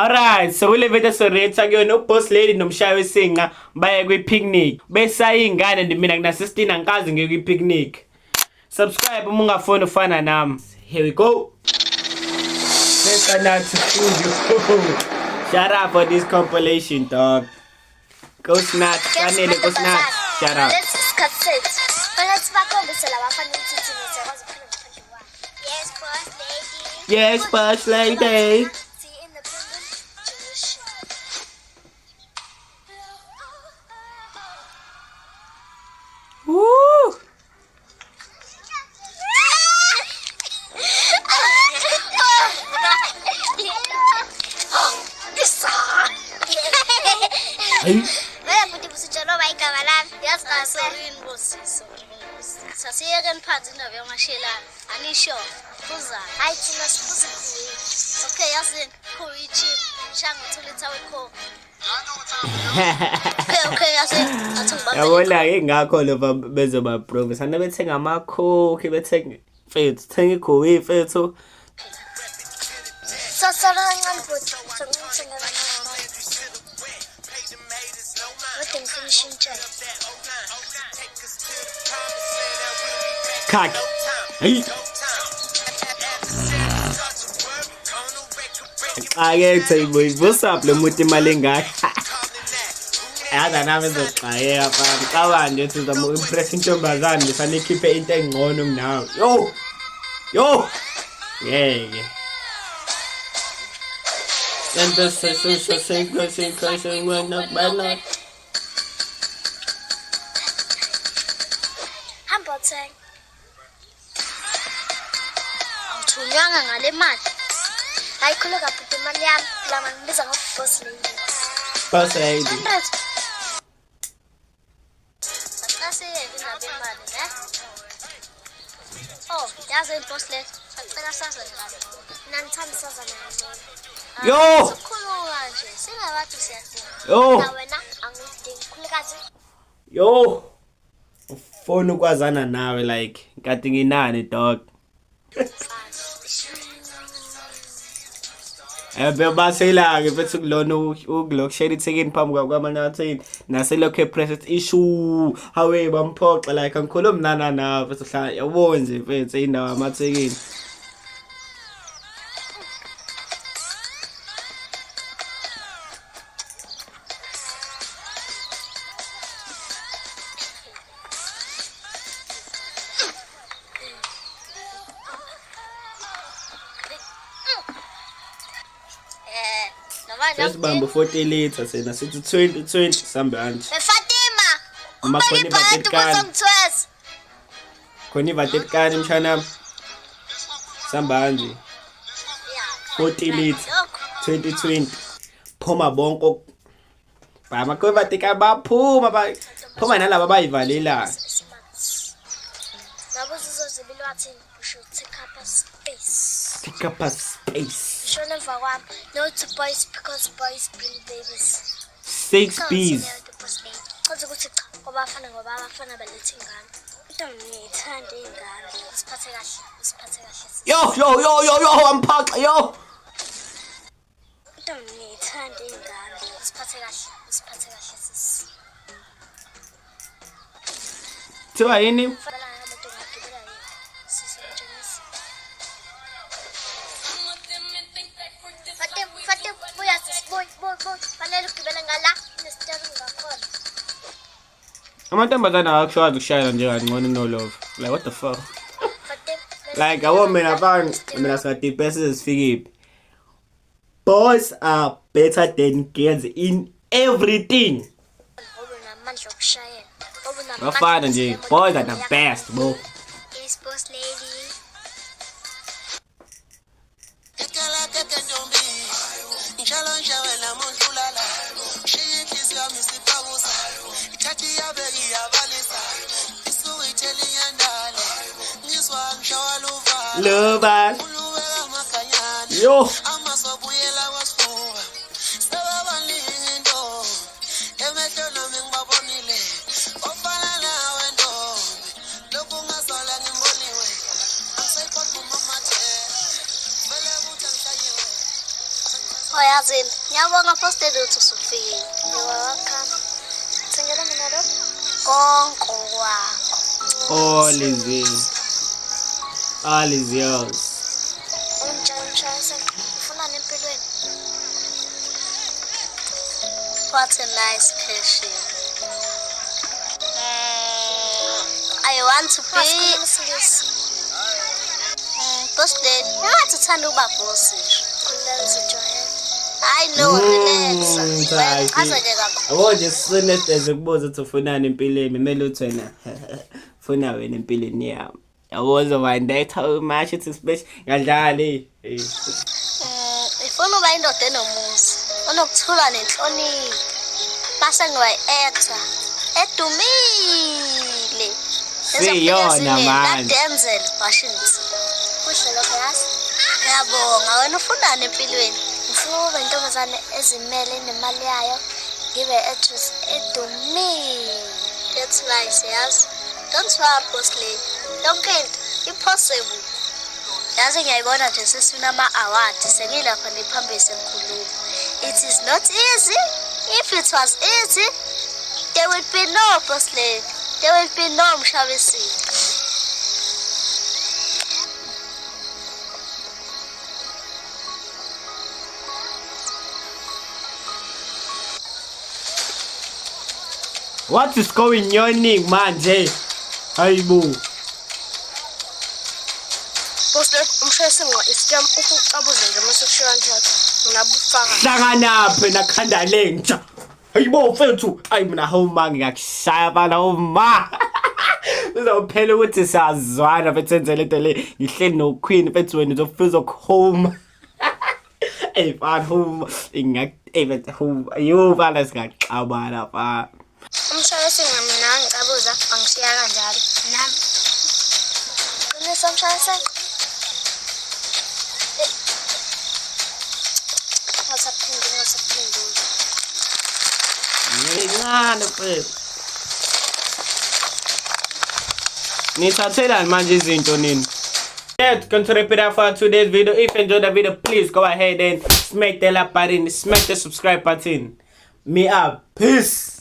Alright, so kule video soreta kuyona uboss lady nomshayi wesinga baye kwi-picnic. Besaya ingane ndi mina ngina 16 angikazi ngiye kwi-picnic. Subscribe uma ungafuni ufana nami. Here we go. Let's start now to studio. Shout out for this compilation, dog. Go Snatch, Chanel, go Snatch. Shout out. Let's cut it. But let's back over so I find it to Yes, boss lady. Yes, boss lady. Woo! Hey. Yabona-ke ngakho lova bezoba professor bethenga amakhoki bethenga mfethu thenga igoli mfethu khaki hey ake thayiboy whatsapp le muti imali engaka yaza nami ezoxayeka mfana cabanje ukuthi uzama uimpress intombazane befane ikhiphe into engcono kunawe yo yeah and the session when not bad not Hamboteng awuthunyanga ngale mali ayikhuluka phuti imali yami la ngibiza ngoboss lady boss lady yazi boss lady acela saza ngalo nanithanda saza nayo yo sikhuluma nje singabathi siyadinga yo na wena angidingi khulukazi yo ufuna ukwazana nawe like kati nginani dog basela-ke bethu kulona ukulokhu share ithekeni phambi kwamanyatheni naselokhu epress issue hawe bamphoxa like angikhulumi nana nawe bethu hlala yabo nje mfethu indawo yamathekeni Just bambo 40 liters and I said 20 sambanje. Fatima, Makhoni batetkani. Khoni batetkani mshana. Sambanje. 40 liters 2020. Phuma bonko. Ba makhoni batetkani baphuma phuma nalabo bayivalela. Labo sizozibili wathi usho take up a space. Take up a space. Shona emva kwami no to boys because boys bring babies. 6 bees. Kodwa ukuthi cha ngoba abafana balethe ingane. Into ngiyithanda ingane. Isiphathe kahle. Yo, amphaxa yo. Into ngiyithanda ingane. Isiphathe kahle sisi. Thiwa yini? Fatim, buya sis, boy. Fanele ugibele ngala, nesitering ngakhona. Amantombazana akushwazi ukushayela nje kancane no love. Like what the fuck? Fatim. Like I want mina sikathi bese sifikiphi. Boys are better than girls in everything. Obunamandla okushayela. Bafana nje, boys are the best, bro. Yes, boss lady. Love yo Oyazi empilweni. Ngiyabonga Post Lady ukuthi usufikile. You're welcome. Thengela mina lo. Konke kwakho. All is yours. All is yours. Unjani mshayise? Ufunani empilweni? What a nice question. I want to be Wasikhuluma isingisi. Post Lady. Ungathi uthanda ukuba boss nje. Khululeka uzijwayele. I know, relax. Chazi. Ke kakhulu. Yabo nje sinedeze kubuza ukuthi ufunani empilweni, kumele uthi wena ufuna wena empilweni yami. Yabo uzobandetha umasho uthi special ngadlali. Ngifuna uba indoda enomuzi, onokuthula nenhlonipho. Base ngiba actor edumile. Siyona manje. Denzel Washington. Kuhle lokho yazi. Ngiyabonga, wena ufunani empilweni? Ngifuna ukuba intombazane ezimele enemali yayo. Ngibe actress edumile. That's nice, yes. Don't worry, Post Lady. Yonke into impossible. Yazi ngiyayibona nje sesifuna ama-award sengilapha ngiphambili sengikhuluma. It is not easy. If it was easy, there would be no Post Lady. There will be no Mshabisi. What is going on manje? Hayibo. Post Lady umshayisi ngwa iscam ukucabuza nje mase kushiya kanjalo. Ngiyabufaka. Hlanganaphe nakhanda lentsha. Hayibo mfethu, ayi mina homa ngiyakushaya bala uma. Uzophela ukuthi siyazwana bethenzele into le. Ngihleli no Queen mfethu wena uzofisa ukuhoma. Ey fan home ingak home. Yo bala singaqabana fa. Umshayisi ngamina ngicabuza angishiya kanjalo. Nami. Qinisa umshayisi. Ngasaphinde. Ngicane mfethu. Nithathelani manje izinto nini? Let's going to wrap it up for today's video. If you enjoyed the video, please go ahead and smack the like button, smack the subscribe button. Me up. Peace.